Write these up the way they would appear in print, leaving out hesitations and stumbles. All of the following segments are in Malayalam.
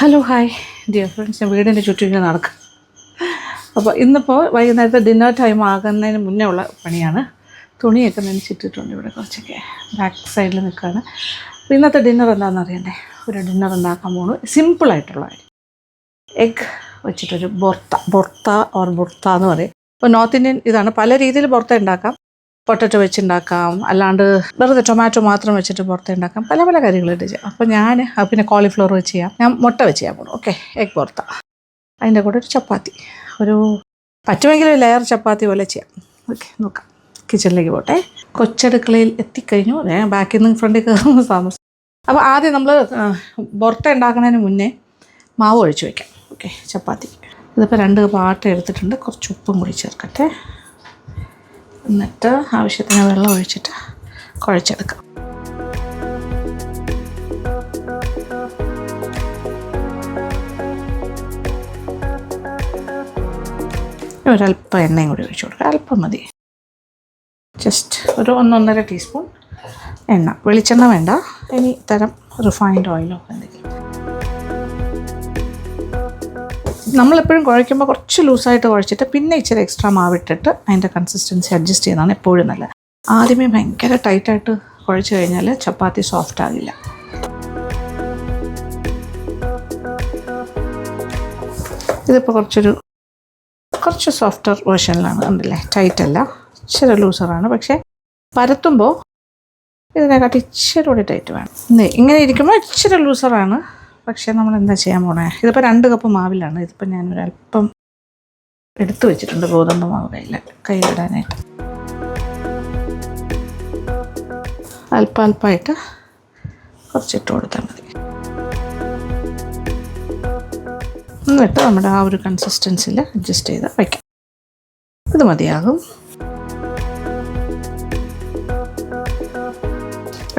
ഹലോ ഹായ് ഡിയർ ഫ്രണ്ട്സ്, ഞാൻ വീടിൻ്റെ ചുറ്റും ഇങ്ങനെ നടക്കും. അപ്പോൾ ഇന്നിപ്പോൾ വൈകുന്നേരത്തെ ഡിന്നർ ടൈം ആകുന്നതിന് മുന്നേ ഉള്ള പണിയാണ്. തുണിയൊക്കെ നനച്ചിട്ടിട്ടുണ്ട്. ഇവിടെ കുറച്ചൊക്കെ ബാക്ക് സൈഡിൽ നിൽക്കുകയാണ്. അപ്പോൾ ഇന്നത്തെ ഡിന്നർ എന്താണെന്ന് അറിയണ്ടേ? ഒരു ഡിന്നർ ഉണ്ടാക്കാൻ പോകുന്നു. സിമ്പിളായിട്ടുള്ള കാര്യം, എഗ് വെച്ചിട്ടൊരു ബൊർത്ത എന്ന് പറയും. ഇപ്പോൾ നോർത്ത് ഇന്ത്യൻ ഇതാണ്. പല രീതിയിൽ ബൊർത്ത ഉണ്ടാക്കാം. പൊട്ടറ്റോ വെച്ചുണ്ടാക്കാം, അല്ലാണ്ട് വെറുതെ ടൊമാറ്റോ മാത്രം വെച്ചിട്ട് പുറത്ത് ഉണ്ടാക്കാം, പല പല കാര്യങ്ങളായിട്ട് ചെയ്യാം. അപ്പോൾ ഞാൻ പിന്നെ കോളിഫ്ലവർ വെച്ച് ചെയ്യാം, ഞാൻ മുട്ട വെച്ച് ചെയ്യാൻ പോകുന്നു. ഓക്കെ, എഗ് പുറത്ത. അതിൻ്റെ കൂടെ ഒരു ചപ്പാത്തി, ഒരു പറ്റുമെങ്കിൽ ലെയർ ചപ്പാത്തി പോലെ ചെയ്യാം. ഓക്കെ, നോക്കാം. കിച്ചണിലേക്ക് പോട്ടെ. കൊച്ചടുക്കളയിൽ എത്തിക്കഴിഞ്ഞു. ബാക്കിൽ നിന്ന് ഫ്രണ്ടിൽ കയറുന്ന താമസം. അപ്പോൾ ആദ്യം നമ്മൾ പുറത്ത ഉണ്ടാക്കുന്നതിന് മുന്നേ മാവ് ഒഴിച്ച് വയ്ക്കാം. ഓക്കെ, ചപ്പാത്തി. ഇതിപ്പോൾ 2 കപ്പ് ആട്ട എടുത്തിട്ടുണ്ട്. കുറച്ച് ഉപ്പും കൂടി ചേർക്കട്ടെ. എന്നിട്ട് ആവശ്യത്തിന് വെള്ളം ഒഴിച്ചിട്ട് കുഴച്ചെടുക്കാം. ഒരല്പം എണ്ണയും കൂടി ഒഴിച്ചു കൊടുക്കുക. അല്പം മതി, ജസ്റ്റ് ഒരു 1-1.5 ടീസ്പൂൺ എണ്ണ. വെളിച്ചെണ്ണ വേണ്ട, ഇനി തരം റിഫൈൻഡ് ഓയിലോ എന്തെങ്കിലും. നമ്മളെപ്പോഴും കുഴയ്ക്കുമ്പോൾ കുറച്ച് ലൂസായിട്ട് കുഴച്ചിട്ട് പിന്നെ ഇച്ചിരി എക്സ്ട്രാ മാവിട്ടിട്ട് അതിൻ്റെ കൺസിസ്റ്റൻസി അഡ്ജസ്റ്റ് ചെയ്യുന്നതാണ് എപ്പോഴും നല്ലത്. ആദ്യമേ ഭയങ്കര ടൈറ്റായിട്ട് കുഴച്ച് കഴിഞ്ഞാൽ ചപ്പാത്തി സോഫ്റ്റ് ആകില്ല. ഇതിപ്പോൾ കുറച്ച് സോഫ്റ്റർ വേർഷനിലാണ്, ഉണ്ടല്ലേ? ടൈറ്റല്ല, ഇച്ചിരി ലൂസറാണ്. പക്ഷേ പരത്തുമ്പോൾ ഇതിനെക്കാട്ടി ഇച്ചിരി കൂടി ടൈറ്റ് വേണം. ഇങ്ങനെ ഇരിക്കുമ്പോൾ ഇച്ചിരി ലൂസറാണ്. പക്ഷേ നമ്മൾ എന്താ ചെയ്യാൻ പോണേ? ഇതിപ്പോൾ 2 കപ്പ് മാവിലാണ്. ഇതിപ്പോൾ ഞാനൊരല്പം എടുത്തു വെച്ചിട്ടുണ്ട് ഗോതമ്പ് മാവ് കയ്യിലിടാനായിട്ട്. അല്പമായിട്ട് കുറച്ചിട്ട് കൊടുത്താൽ മതി. എന്നിട്ട് നമ്മുടെ ആ ഒരു കൺസിസ്റ്റൻസിയിൽ അഡ്ജസ്റ്റ് ചെയ്ത് വയ്ക്കാം. ഇത് മതിയാകും.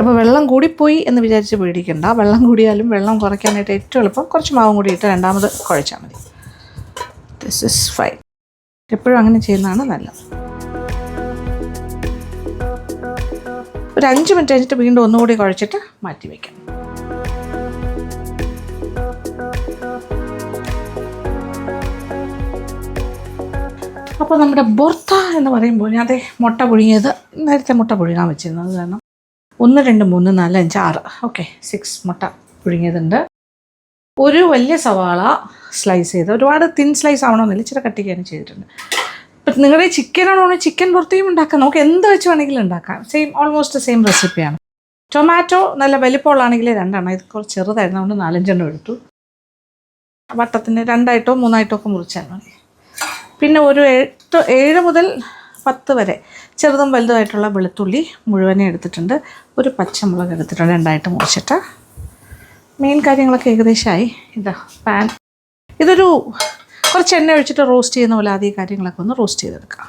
അപ്പോൾ വെള്ളം കൂടിപ്പോയി എന്ന് വിചാരിച്ച് പേടിക്കണ്ട. വെള്ളം കൂടിയാലും വെള്ളം കുറയ്ക്കാനായിട്ട് ഏറ്റവും എളുപ്പം കുറച്ച് മാവും കൂടി ഇട്ട് രണ്ടാമത് കുഴച്ചാൽ മതി. This is fine. എപ്പോഴും അങ്ങനെ ചെയ്യുന്നതാണ് നല്ലത്. ഒരു 5 മിനിറ്റ് കഴിഞ്ഞിട്ട് വീണ്ടും ഒന്നുകൂടി കുഴച്ചിട്ട് മാറ്റി വയ്ക്കാം. അപ്പോൾ നമ്മുടെ ബൊർത്ത എന്ന് പറയുമ്പോൾ ഞാൻ മുട്ട പുഴുങ്ങിയത്, നേരത്തെ മുട്ട പുഴുങ്ങാൻ വെച്ചിരുന്നത് കാരണം 1, 2, 3, 4, 5, 6 ഓക്കെ 6 മുട്ട പുഴുങ്ങിയതുണ്ട്. ഒരു വലിയ സവാള സ്ലൈസ് ചെയ്ത്, ഒരുപാട് തിൻ സ്ലൈസ് ആവണമെന്നില്ല, ഇച്ചിരി കട്ടിക്കാനും ചെയ്തിട്ടുണ്ട്. ഇപ്പം നിങ്ങളുടെ ചിക്കനാണോ ചിക്കൻ പുറത്തേയും ഉണ്ടാക്കാം, നമുക്ക് എന്ത് വെച്ച് വേണമെങ്കിലും ഉണ്ടാക്കാം. ഓൾമോസ്റ്റ് സെയിം റെസിപ്പിയാണ്. ടൊമാറ്റോ നല്ല വലിപ്പമുള്ളതാണെങ്കിൽ 2 ഇത് കുറച്ച് ചെറുതായിരുന്നു, അതുകൊണ്ട് 4-5 എടുത്തു. വട്ടത്തിന് 2 3 ഒക്കെ മുറിച്ചാൽ മതി. പിന്നെ ഒരു 7 മുതൽ 10 വരെ ചെറുതും വലുതുമായിട്ടുള്ള വെളുത്തുള്ളി മുഴുവനെ എടുത്തിട്ടുണ്ട്. ഒരു പച്ചമുളക് എടുത്തിട്ടുണ്ട്, 2 മുറിച്ചിട്ട്. മെയിൻ കാര്യങ്ങളൊക്കെ ഏകദേശമായി. ഇതാ പാൻ, ഇതൊരു കുറച്ച് എണ്ണ ഒഴിച്ചിട്ട് റോസ്റ്റ് ചെയ്യുന്ന പോലെ ആദ്യം കാര്യങ്ങളൊക്കെ ഒന്ന് റോസ്റ്റ് ചെയ്തെടുക്കാം.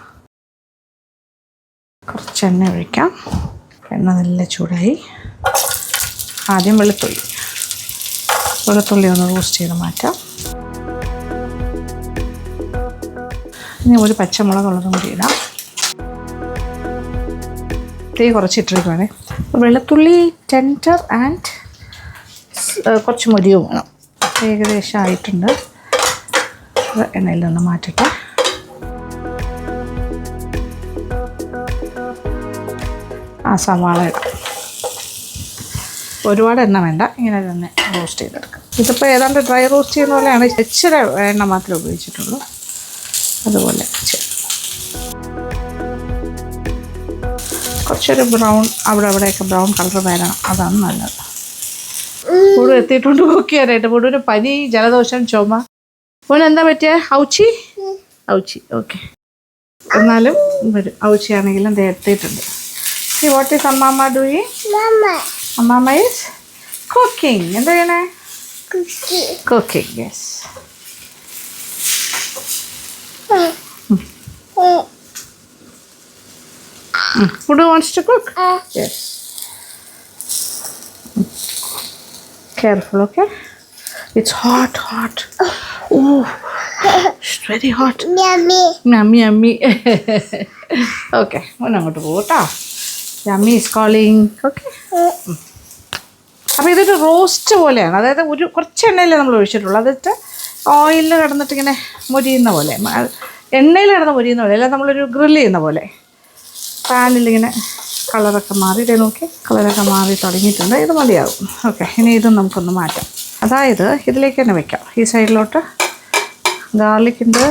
കുറച്ച് എണ്ണ ഒഴിക്കാം. എണ്ണ നല്ല ചൂടായി. ആദ്യം വെളുത്തുള്ളി ഒന്ന് റോസ്റ്റ് ചെയ്ത് മാറ്റാം. ഇനി ഒരു പച്ചമുളകുള്ളതും കൂടി ഇടാം. തീ കുറച്ചിട്ടിരിക്കുവാണേ. വെളുത്തുള്ളി ടെൻഡർ ആൻഡ് കുറച്ച് മൊരിയും വേണം. ഏകദേശം ആയിട്ടുണ്ട്. എണ്ണയിൽ നിന്ന് മാറ്റട്ടെ. ആ സവാള ഇടാം. ഒരുപാട് എണ്ണ വേണ്ട, ഇങ്ങനെ തന്നെ റോസ്റ്റ് ചെയ്തെടുക്കാം. ഇതിപ്പോൾ ഏതാണ്ട് ഡ്രൈ റോസ്റ്റ് ചെയ്യുന്ന പോലെയാണ്. ഇച്ചിരി എണ്ണ മാത്രമേ ഉപയോഗിച്ചിട്ടുള്ളൂ. അതുപോലെ കുറച്ചൊരു ബ്രൗൺ, അവിടെയൊക്കെ ബ്രൗൺ കളർ വരണം, അതാണ് നല്ലത്. പുഴു എത്തിയിട്ടുണ്ട് കുക്ക് ചെയ്യാനായിട്ട്. പുഴുവിന് പനി, ജലദോഷം, ചുമ. പുഴുവിന് എന്താ പറ്റിയ? ഔച്ചി ഓക്കെ. എന്നാലും വരും. ഔച്ചിയാണെങ്കിലും എത്തിയിട്ടുണ്ട്. വാട്ട് ഈസ് അമ്മാമ്മ ഡൂയിങ്? അമ്മാമ്മ ഈസ് കുക്കിംഗ്. എന്താ ചെയ്യണേ? Cooking. Yes. Who wants to cook? Yes. Careful, okay? It's hot. Oh, it's very hot. Yummy. Okay, we're not going to go. Yummy is calling. Okay. അപ്പോൾ ഇതൊരു റോസ്റ്റ് പോലെയാണ്, അതായത് കുറച്ച് എണ്ണയിൽ നമ്മൾ ഒഴിച്ചിട്ടുള്ളൂ. അതിട്ട് ഓയിലിൽ കിടന്നിട്ടിങ്ങനെ മൊരിയുന്ന പോലെ, എണ്ണയിൽ കിടന്ന് മൊരിയുന്ന പോലെ, അല്ല നമ്മളൊരു ഗ്രില്ല് ചെയ്യുന്ന പോലെ. പാനിലിങ്ങനെ കളറൊക്കെ മാറി, നോക്കി കളറൊക്കെ മാറി തുടങ്ങിയിട്ടുണ്ട്. ഇത് മതിയാകും. ഓക്കെ, ഇനി ഇതും നമുക്കൊന്ന് മാറ്റാം. അതായത് ഇതിലേക്ക് തന്നെ വെക്കാം. ഈ സൈഡിലോട്ട് ഗാർലിക്കുണ്ട്,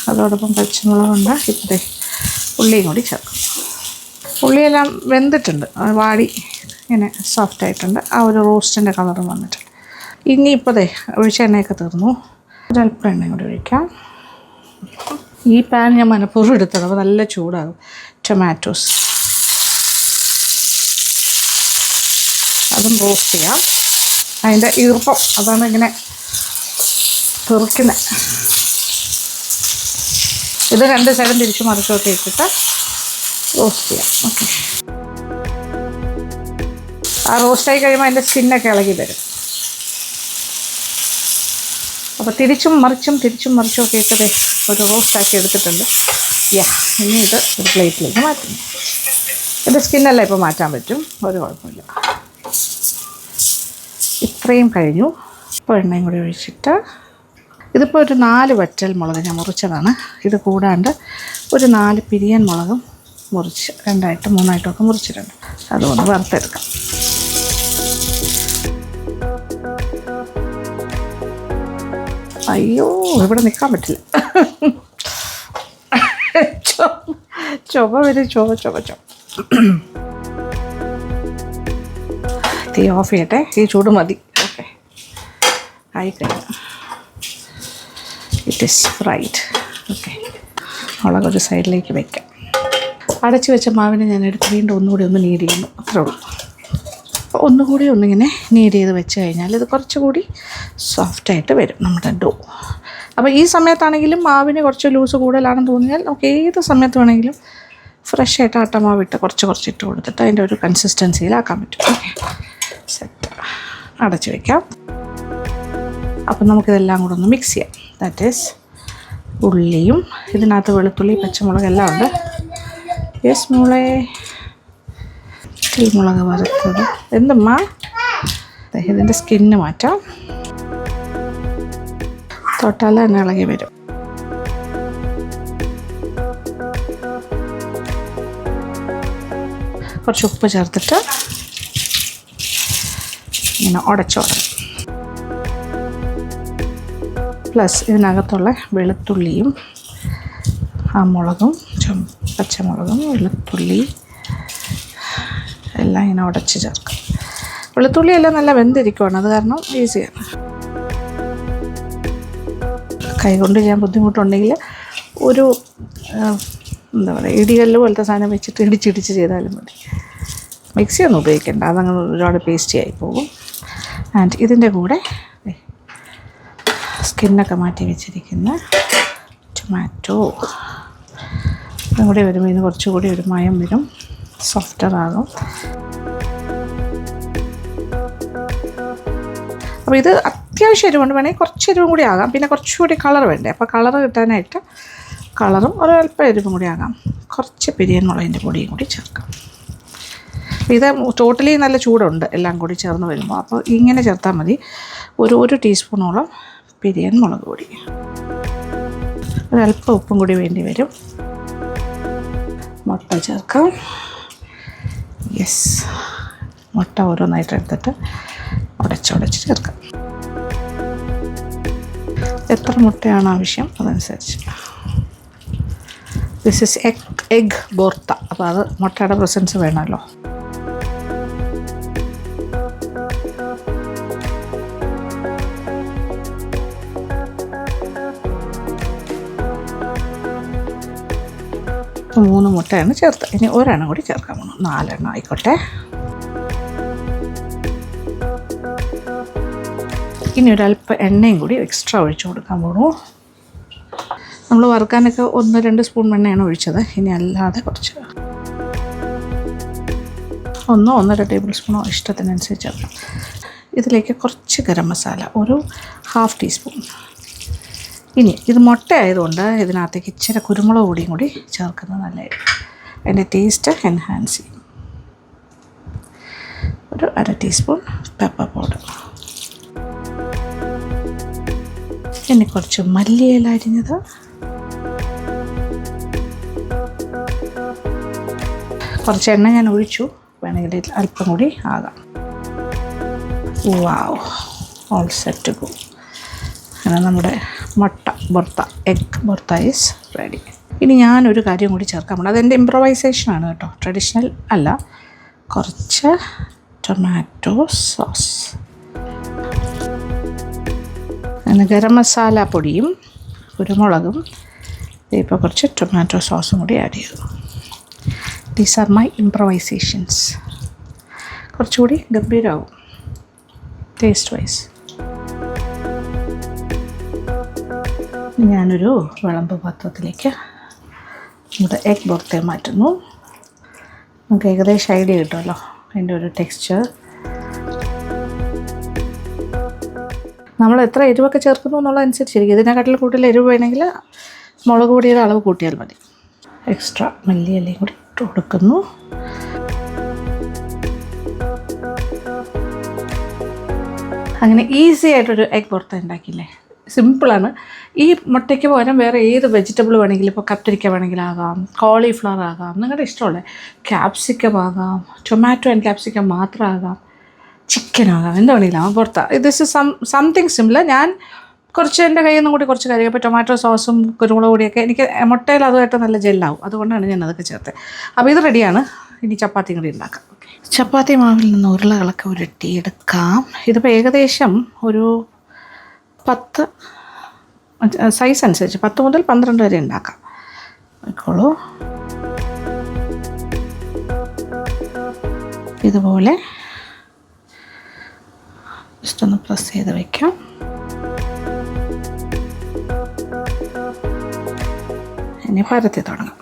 അതോടൊപ്പം പച്ചമുളകുണ്ട്, ഇപ്പോഴത്തെ ഉള്ളിയും കൂടി ചേർക്കും. ഉള്ളിയെല്ലാം വെന്തിട്ടുണ്ട്, വാടി ഇങ്ങനെ സോഫ്റ്റായിട്ടുണ്ട്. ആ ഒരു റോസ്റ്റിൻ്റെ കളറും വന്നിട്ടുണ്ട്. ഇനിയിപ്പോൾ ഒഴിച്ച എണ്ണയൊക്കെ തീർന്നു. ഒരല്പം എണ്ണയും കൂടി ഒഴിക്കാം. ഈ പാൻ ഞാൻ മനഃപൂർവ്വം എടുത്തത്, അപ്പോൾ നല്ല ചൂടാകും. ടൊമാറ്റോസ് അതും റോസ്റ്റ് ചെയ്യാം. അതിൻ്റെ ഈർപ്പം അതാണ് ഇങ്ങനെ തെറിക്കുന്നത്. ഇത് 2 സൈഡും തിരിച്ചു മറിച്ചൊക്കെ ഇട്ടിട്ട് റോസ്റ്റ് ചെയ്യാം. ഓക്കെ, ആ റോസ്റ്റായി കഴിയുമ്പോൾ അതിൻ്റെ സ്കിന്നൊക്കെ ഇളകി വരും. അപ്പോൾ തിരിച്ചും മറിച്ചും ഒക്കെ ഇട്ടതേ ഒരു റോസ്റ്റാക്കി എടുത്തിട്ടുണ്ട്. ഇനി ഇത് ഒരു പ്ലേറ്റിലേക്ക് മാറ്റുന്നു. ഇതിൻ്റെ സ്കിന്നെല്ലാം ഇപ്പോൾ മാറ്റാൻ പറ്റും, ഒരു കുഴപ്പമില്ല. ഇത്രയും കഴിഞ്ഞു. ഇപ്പോൾ എണ്ണയും കൂടി ഒഴിച്ചിട്ട് ഇതിപ്പോൾ ഒരു 4 വറ്റൽ മുളക് ഞാൻ മുറിച്ചതാണ്. ഇത് കൂടാണ്ട് ഒരു 4 പിരിയൻ മുളകും മുറിച്ച് 2ആയിട്ടും 3ആയിട്ടും ഒക്കെ മുറിച്ചിട്ടുണ്ട്. അതുകൊണ്ട് വറുത്തെടുക്കാം. അയ്യോ, ഇവിടെ നിൽക്കാൻ പറ്റില്ല. ചുമ വരും, ചുമ. തീ ഓഫ് ചെയ്യട്ടെ, ഈ ചൂട് മതി. ഓക്കെ, ആയിക്കഴിഞ്ഞു. It is fried. ഓക്കെ, മുളകൊരു സൈഡിലേക്ക് വയ്ക്കാം. അടച്ചു വെച്ച മാവിനെ ഞാൻ എടുത്ത് വീണ്ടും ഒന്നുകൂടി ഒന്ന് നീഡ് ചെയ്യുന്നു, അത്രേ ഉള്ളൂ. അപ്പോൾ ഒന്നുകൂടി ഒന്നിങ്ങനെ നീഡ് ചെയ്ത് വെച്ച് കഴിഞ്ഞാൽ ഇത് കുറച്ചുകൂടി സോഫ്റ്റായിട്ട് വരും നമ്മുടെ ഡോ. അപ്പോൾ ഈ സമയത്താണെങ്കിലും മാവിന് കുറച്ച് ലൂസ് കൂടുതലാണെന്ന് തോന്നിയാൽ നമുക്ക് ഏത് സമയത്ത് വേണമെങ്കിലും ഫ്രഷായിട്ട് ആട്ടമാവിട്ട് കുറച്ച് ഇട്ട് കൊടുത്തിട്ട് അതിൻ്റെ ഒരു കൺസിസ്റ്റൻസിയിലാക്കാൻ പറ്റും. Okay, set. അടച്ചു വയ്ക്കാം. അപ്പം നമുക്കിതെല്ലാം കൂടെ ഒന്ന് മിക്സ് ചെയ്യാം. ദാറ്റ് ഈസ് ഉള്ളിയും ഇതിനകത്ത് വെളുത്തുള്ളി, പച്ചമുളക് എല്ലാം ഉണ്ട്. യെസ് മോളെ, മുളക് വറുത്തത് എന്തുമ്മ. ഇതിൻ്റെ സ്കിന്ന് മാറ്റാം. തൊട്ടാൽ തന്നെ ഇളകി വരും. കുറച്ച് ഉപ്പ് ചേർത്തിട്ട് ഇങ്ങനെ ഉടച്ചോടാം. പ്ലസ് ഇതിനകത്തുള്ള വെളുത്തുള്ളിയും ആ മുളകും, പച്ചമുളകും, വെളുത്തുള്ളി എല്ലാം ഇങ്ങനെ ഉടച്ച് ചേർക്കും. വെളുത്തുള്ളി എല്ലാം നല്ല വെന്തിരിക്കുവാണ്, അത് കാരണം ഈസിയാണ്. കൈകൊണ്ട് ചെയ്യാൻ ബുദ്ധിമുട്ടുണ്ടെങ്കിൽ ഒരു എന്താ പറയുക, ഇടികല്ല് പോലത്തെ സാധനം വെച്ചിട്ട് ഇടിച്ചിടിച്ച് ചെയ്താലും മതി. മിക്സി ഒന്നും ഉപയോഗിക്കേണ്ട, അതങ്ങ് ഒരുപാട് പേസ്റ്റി ആയി പോകും. ആൻഡ് ഇതിൻ്റെ കൂടെ സ്കിന്നൊക്കെ മാറ്റി വെച്ചിരിക്കുന്ന ടൊമാറ്റോ അതും കൂടി വരുമ്പോൾ ഇതിന് കുറച്ചുകൂടി ഒരു മയം വരും, സോഫ്റ്ററാകും. അപ്പോൾ ഇത് അത്യാവശ്യം എരിവുണ്ട്, വേണമെങ്കിൽ കുറച്ച് എരിവും കൂടി ആകാം. പിന്നെ കുറച്ചുകൂടി കളർ വേണ്ടേ, അപ്പോൾ കളർ കിട്ടാനായിട്ട് കളറും ഒരല്പം എരിവും കൂടി ആകാം. കുറച്ച് പിരിയൻ മുളകിൻ്റെ പൊടിയും കൂടി ചേർക്കാം. ഇത് ടോട്ടലി നല്ല ചൂടുണ്ട് എല്ലാം കൂടി ചേർന്ന് വരുമ്പോൾ. അപ്പോൾ ഇങ്ങനെ ചേർത്താൽ മതി. ഒരു ടീസ്പൂണോളം പിരിയൻ മുളക് പൊടി, ഒരല്പം ഉപ്പും കൂടി വേണ്ടി വരും. മുട്ട ചേർക്കാം. യെസ്, മുട്ട ഓരോന്നായിട്ട് എടുത്തിട്ട് ഉടച്ച് ചേർക്കാം. എത്ര മുട്ടയാണ് ആവശ്യം അതനുസരിച്ച്. ദിസ് ഇസ് എഗ് ബോർത്ത, അപ്പോൾ അത് മുട്ടയുടെ പ്രസൻസ് വേണമല്ലോ. ഇപ്പോൾ 3 മുട്ടയാണ് ചേർത്ത്. ഇനി ഒരെണ്ണം കൂടി ചേർക്കാൻ പോകണം, 4 എണ്ണം ആയിക്കോട്ടെ. ഇനി ഒരല്പം എണ്ണയും കൂടി എക്സ്ട്രാ ഒഴിച്ചു കൊടുക്കാൻ പോകണു. നമ്മൾ വറുക്കാനൊക്കെ 1-2 സ്പൂൺ എണ്ണയാണ് ഒഴിച്ചത്. ഇനി അല്ലാതെ കുറച്ച് 1-1.5 ടേബിൾ സ്പൂണോ ഇഷ്ടത്തിനനുസരിച്ച് ചേർക്കാം. ഇതിലേക്ക് കുറച്ച് ഗരം മസാല, ഒരു 1/2 ടീസ്പൂൺ. ഇനി ഇത് മുട്ട ആയതുകൊണ്ട് ഇതിനകത്തേക്ക് ഇച്ചിരി കുരുമുളക് പൊടിയും കൂടി ചേർക്കുന്നത് നല്ലതായിരിക്കും. അതിൻ്റെ ടേസ്റ്റ് എൻഹാൻസ് ചെയ്യും. ഒരു 1/2 ടീസ്പൂൺ പെപ്പർ പൗഡർ, ഇനി കുറച്ച് മല്ലിയില അരിഞ്ഞത്, കുറച്ച് എണ്ണ ഞാൻ ഒഴിച്ചു, വേണമെങ്കിൽ അല്പം കൂടി ആകാം. വാവ്, ഓൾ സെറ്റ് ടു ഗോ. അങ്ങനെ നമ്മുടെ മുട്ട ബൊർത്ത, എഗ് ബൊർത്ത ഈസ് റെഡി. ഇനി ഞാനൊരു കാര്യം കൂടി ചേർക്കാൻ പോകണം. അതെൻ്റെ ഇംപ്രവൈസേഷനാണ് കേട്ടോ, ട്രഡീഷണൽ അല്ല. കുറച്ച് ടൊമാറ്റോ സോസ്, അങ്ങനെ ഗരം മസാല പൊടിയും കുരുമുളകും, ഇപ്പോൾ കുറച്ച് ടൊമാറ്റോ സോസും കൂടി ആഡ് ചെയ്തു. These are my improvisations. കുറച്ചുകൂടി ഗംഭീരമാവും ടേസ്റ്റ് വൈസ്. ഞാനൊരു വിളമ്പ് പാത്രത്തിലേക്ക് നമ്മുടെ എഗ് ബൊർത്തയെ മാറ്റുന്നു. നമുക്ക് ഏകദേശം ഐഡിയ കിട്ടുമല്ലോ അതിൻ്റെ ഒരു ടെക്സ്ചർ. നമ്മൾ എത്ര എരിവൊക്കെ ചേർക്കുന്നു എന്നുള്ളതനുസരിച്ചിരിക്കും. ഇതിനെക്കാട്ടിൽ കൂടുതൽ എരിവ് വേണമെങ്കിൽ മുളക് പൊടിയുടെ അളവ് കൂട്ടിയാൽ മതി. എക്സ്ട്രാ മല്ലിയിലയും കൂടി ഇട്ട് കൊടുക്കുന്നു. അങ്ങനെ ഈസി ആയിട്ടൊരു എഗ് ബൊർത്ത ഉണ്ടാക്കിയില്ലേ. സിമ്പിളാണ്. ഈ മുട്ടയ്ക്ക് പകരം വേറെ ഏത് വെജിറ്റബിൾ വേണമെങ്കിലും, ഇപ്പോൾ കത്തിരിക്ക വേണമെങ്കിലാകാം, കോളിഫ്ലവർ ആകാം, നിങ്ങളുടെ ഇഷ്ടമുള്ള ക്യാപ്സിക്കം ആകാം, ടൊമാറ്റോ ആൻഡ് ക്യാപ്സിക്കം മാത്രമാകാം, ചിക്കൻ ആകാം, എന്ത് വേണമെങ്കിലും പുറത്ത്. This is something similar. ഞാൻ കുറച്ച് എൻ്റെ കയ്യിൽ നിന്നും കൂടി കുറച്ച് കാര്യം, ഇപ്പോൾ ടൊമാറ്റോ സോസും കുരുമുളക് പൊടിയൊക്കെ എനിക്ക് മുട്ടയിൽ അതുമായിട്ട് നല്ല ജെല്ലാവും, അതുകൊണ്ടാണ് ഞാൻ അതൊക്കെ ചേർത്തത്. അപ്പോൾ ഇത് റെഡിയാണ്. ഇനി ചപ്പാത്തി കൂടി ഉണ്ടാക്കാം. ചപ്പാത്തി മാവിൽ നിന്ന് ഉരുളകളൊക്കെ ഉരുട്ടിയെടുക്കാം. ഇതിപ്പോൾ ഏകദേശം ഒരു 10 സൈസ് അനുസരിച്ച് 10 മുതൽ 12 വരെ ഉണ്ടാക്കാം. നോക്കോളൂ, ഇതുപോലെ ജസ്റ്റ് ഒന്ന് പ്രസ് ചെയ്ത് വയ്ക്കാം. ഇനി പരത്തി തുടങ്ങാം.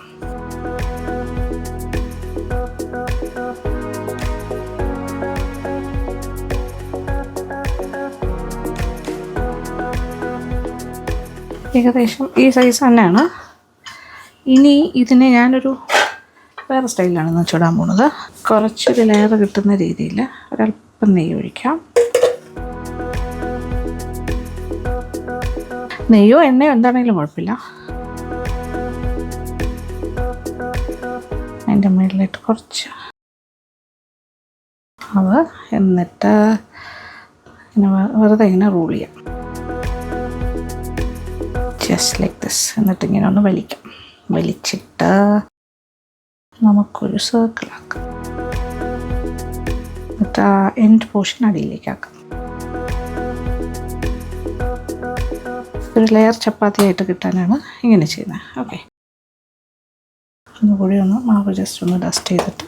ഏകദേശം ഈ സൈസ് തന്നെയാണ്. ഇനി ഇതിനെ ഞാനൊരു വേറെ സ്റ്റൈലിലാണ് ചുടാൻ പോകുന്നത്. കുറച്ചൊരു ലെയർ കിട്ടുന്ന രീതിയിൽ ഒരല്പം നെയ്യ് ഒഴിക്കാം. നെയ്യോ എണ്ണയോ എന്താണെങ്കിലും കുഴപ്പമില്ല. അതിൻ്റെ മുകളിലിട്ട് കുറച്ച് എന്നിട്ട് ഇങ്ങനെ വെറുതെ ഇങ്ങനെ റോൾ ചെയ്യാം. Just like this. എന്നിട്ട് ഇങ്ങനെ ഒന്ന് വലിക്കാം. വലിച്ചിട്ട് നമുക്കൊരു സർക്കിളാക്കാം. എന്നിട്ട് ആ എൻഡ് പോർഷൻ അടിയിലേക്കാക്കാം. ഒരു ലെയർ ചപ്പാത്തിയായിട്ട് കിട്ടാനാണ് ഇങ്ങനെ ചെയ്യുന്നത്. ഓക്കെ, ഒന്നുകൂടി ഒന്ന് മാവ് ജസ്റ്റ് ഒന്ന് ഡസ്റ്റ് ചെയ്തിട്ട്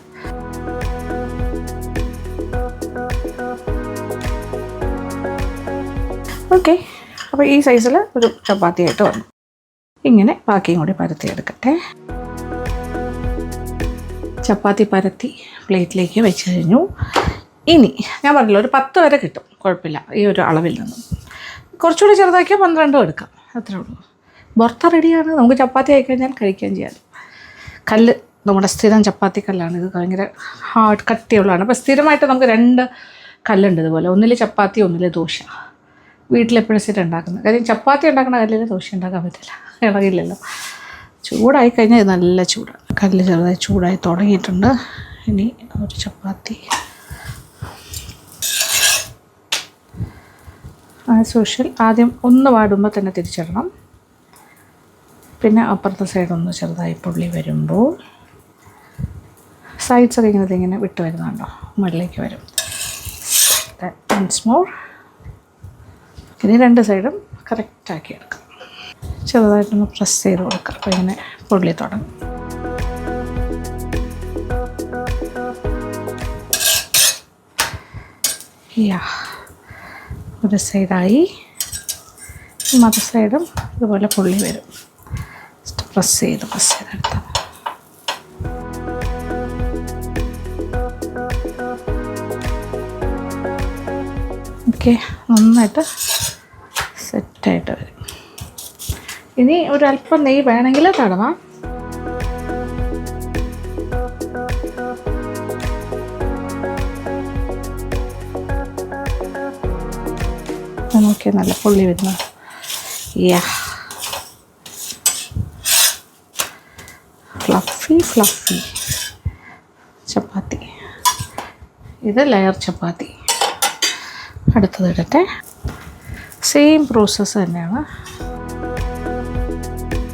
ഓക്കെ. അപ്പോൾ ഈ സൈസിൽ ഒരു ചപ്പാത്തിയായിട്ട് വന്നു. ഇങ്ങനെ ബാക്കിയും കൂടി പരത്തിയെടുക്കട്ടെ. ചപ്പാത്തി പരത്തി പ്ലേറ്റിലേക്ക് വെച്ച് കഴിഞ്ഞു. ഇനി ഞാൻ പറഞ്ഞല്ലോ ഒരു 10 വരെ കിട്ടും, കുഴപ്പമില്ല ഈ ഒരു അളവിൽ നിന്നും. കുറച്ചുകൂടി ചെറുതാക്കിയാൽ 12 എടുക്കാം, അത്രേ ഉള്ളൂ. ബൊർത്ത റെഡിയാണ്. നമുക്ക് ചപ്പാത്തി ആയിക്കഴിഞ്ഞാൽ കഴിക്കുകയും ചെയ്യാം. കല്ല് നമ്മുടെ സ്ഥിരം ചപ്പാത്തി കല്ലാണ്. ഇത് ഭയങ്കര ഹാർഡ് കട്ടിയുള്ളതാണ്. അപ്പോൾ സ്ഥിരമായിട്ട് നമുക്ക് 2 കല്ലുണ്ട് ഇതുപോലെ. ഒന്നിൽ ചപ്പാത്തി, ഒന്നിൽ ദോശ. വീട്ടിലെപ്പോഴും സ്ഥിരം ഉണ്ടാക്കുന്നത് കാര്യം ചപ്പാത്തി ഉണ്ടാക്കുന്ന കല്ലിൽ ദോശ ഉണ്ടാക്കാൻ പറ്റില്ല, ഇളകില്ലല്ലോ. ചൂടായി കഴിഞ്ഞാൽ ഇത് നല്ല ചൂടാണ്. കല്ല് ചെറുതായി ചൂടായി തുടങ്ങിയിട്ടുണ്ട്. ഇനി ഒരു ചപ്പാത്തി ആസ് യൂഷ്വൽ ആദ്യം ഒന്ന് വാടുമ്പോൾ തന്നെ തിരിച്ചിടണം. പിന്നെ അപ്പുറത്തെ സൈഡ് ഒന്ന് ചെറുതായി പൊള്ളി വരുമ്പോൾ സൈഡ്സൊക്കെ ഇങ്ങനെ വിട്ട് വരുന്നുണ്ടോ, മുകളിലേക്ക് വരും. Once more. ഇനി 2 സൈഡും കറക്റ്റാക്കി എടുക്കാം. ചെറുതായിട്ടൊന്ന് പ്രസ് ചെയ്ത് കൊടുക്കാം. അപ്പോൾ ഇങ്ങനെ പൊള്ളി തുടങ്ങും. ഒരു സൈഡായി, മറ്റു സൈഡും ഇതുപോലെ പൊള്ളി വരും. പ്രസ് ചെയ്തെടുത്താൽ ഓക്കെ, നന്നായിട്ട് സെറ്റായിട്ട് വരും. ഇനി ഒരല്പം നെയ്യ് വേണമെങ്കിൽ തടവാം. നോക്കിയാൽ നല്ല പൊള്ളി വരുന്നത്. യാ, ഫ്ലഫി ചപ്പാത്തി. ഇത് ലെയർ ചപ്പാത്തി. അടുത്തത് ഇടട്ടെ. സെയിം പ്രോസസ്സ് തന്നെയാണ്.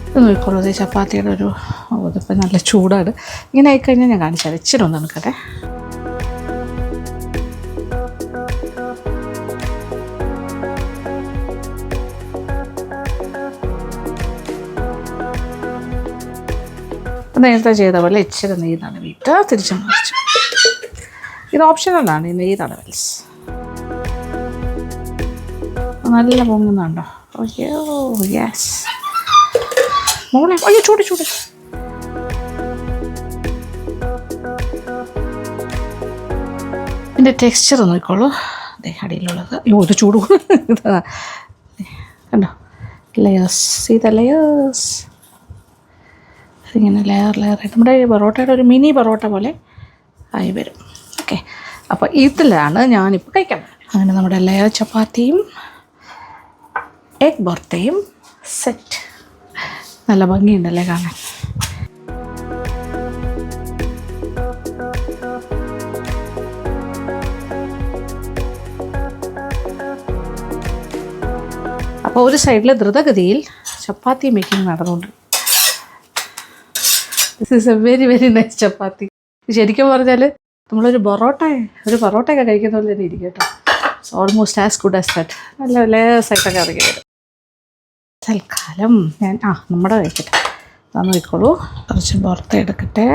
ഇത് നോക്കിക്കോളൂ, ഇത് ചപ്പാത്തിയുടെ ഒരു ഇതിപ്പോൾ നല്ല ചൂടാണ്. ഇങ്ങനെ ആയിക്കഴിഞ്ഞാൽ ഞാൻ കാണിച്ചാൽ ഇച്ചിരി ഒന്ന് നിൽക്കട്ടെ. നേരത്തെ ചെയ്ത പോലെ ഇച്ചിരി നെയ്യ് തടവിയിട്ട് തിരിച്ചു മറിച്ചു. ഇത് ഓപ്ഷണലാണ്, ഈ നെയ്യ് തടവൽസ്. നല്ല പൊങ്ങുന്നുണ്ടോ? അയ്യോ യെസ്. മോളെ അയ്യോ ചൂട് ചൂട്. ഇതിൻ്റെ ടെക്സ്ചർ നോക്കിക്കോളൂ. അതെ അടിയിലുള്ളത്. അയ്യോ ഇത് ചൂട് കണ്ടോ? ലെയേഴ്സ്, ചെയ്ത ലെയേഴ്സ്. ഇങ്ങനെ ലെയറായിട്ട് നമ്മുടെ പൊറോട്ടയുടെ ഒരു മിനി പൊറോട്ട പോലെ ആയി വരും. ഓക്കെ, അപ്പോൾ ഇതിലാണ് ഞാനിപ്പോൾ കഴിക്കാൻ. അങ്ങനെ നമ്മുടെ ലെയർ ചപ്പാത്തിയും എഗ് ബർത്തയും സെറ്റ്. നല്ല ഭംഗിയുണ്ടല്ലേ കാണാൻ. അപ്പോൾ ഒരു സൈഡിൽ ദ്രുതഗതിയിൽ ചപ്പാത്തി മേക്കിംഗ് നടന്നുകൊണ്ട്. This is a very very nice chapati. ശരിക്കും പറഞ്ഞാൽ നമ്മളൊരു പൊറോട്ടയൊക്കെ കഴിക്കുന്ന പോലെ തന്നെ ഇരിക്കും കേട്ടോ. It's almost as good as that. നല്ല ലേസായിട്ടൊക്കെ ഇറങ്ങി വരും. തൽക്കാലം ഞാൻ നമ്മുടെ കഴിക്കട്ടെ. അതാന്ന് നോക്കിക്കോളൂ. കുറച്ച് പുറത്ത് എടുക്കട്ടെ.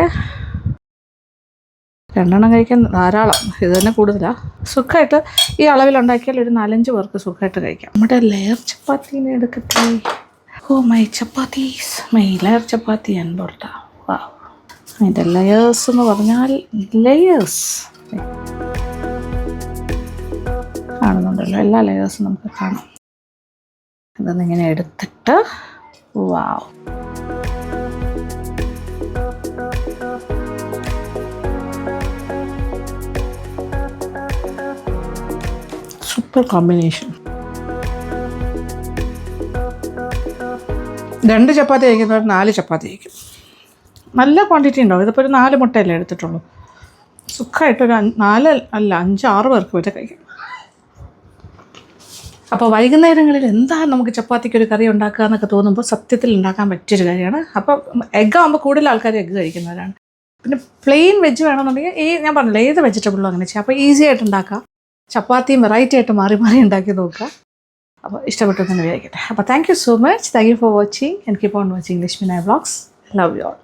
2 എണ്ണം കഴിക്കാൻ ധാരാളം. ഇത് തന്നെ കൂടുതലാണ്. സുഖമായിട്ട് ഈ അളവിലുണ്ടാക്കിയാൽ ഒരു 4-5 പേർക്ക് സുഖമായിട്ട് കഴിക്കാം. നമ്മുടെ ലെയർ ചപ്പാത്തീനെ എടുക്കട്ടെ. Oh my chapatis, my layer chapati and parotta. Wow. അതിൻ്റെ ലെയേഴ്സ് എന്ന് പറഞ്ഞാൽ ലെയേഴ്സ് കാണുന്നുണ്ടല്ലോ. എല്ലാ ലെയേഴ്സും നമുക്ക് കാണാം. ഇതൊന്നിങ്ങനെ എടുത്തിട്ട് വാവ്. Super combination. 2 ചപ്പാത്തി കഴിക്കുന്നവർ 4 ചപ്പാത്തി കഴിക്കും. നല്ല ക്വാണ്ടിറ്റി ഉണ്ടാവും. ഇതിപ്പോൾ ഒരു 4 മുട്ടയല്ലേ എടുത്തിട്ടുള്ളൂ. സുഖമായിട്ടൊരു 4 അല്ല 5-6 പേർക്ക് വരെ കഴിക്കും. അപ്പോൾ വൈകുന്നേരങ്ങളിൽ എന്താ നമുക്ക് ചപ്പാത്തിക്കൊരു കറി ഉണ്ടാക്കുക എന്നൊക്കെ തോന്നുമ്പോൾ സത്യത്തിൽ ഉണ്ടാക്കാൻ പറ്റിയൊരു കാര്യമാണ്. അപ്പോൾ എഗ്ഗ് ആകുമ്പോൾ കൂടുതൽ ആൾക്കാർ എഗ്ഗ് കഴിക്കുന്നവരാണ്. പിന്നെ പ്ലെയിൻ വെജ് വേണമെന്നുണ്ടെങ്കിൽ ഞാൻ പറഞ്ഞില്ല, ഏത് വെജിറ്റബിളും അങ്ങനെ ചെയ്യാം. അപ്പോൾ ഈസി ആയിട്ട് ഉണ്ടാക്കാം. ചപ്പാത്തിയും വെറൈറ്റി ആയിട്ട് മാറി ഉണ്ടാക്കി നോക്കുക. അപ്പോൾ ഇഷ്ടപ്പെട്ടു തന്നെ വിചാരിക്കട്ടെ. അപ്പോൾ thank you so much. Thank you for watching and keep on watching Lakshmi Nair vlogs. Love you all.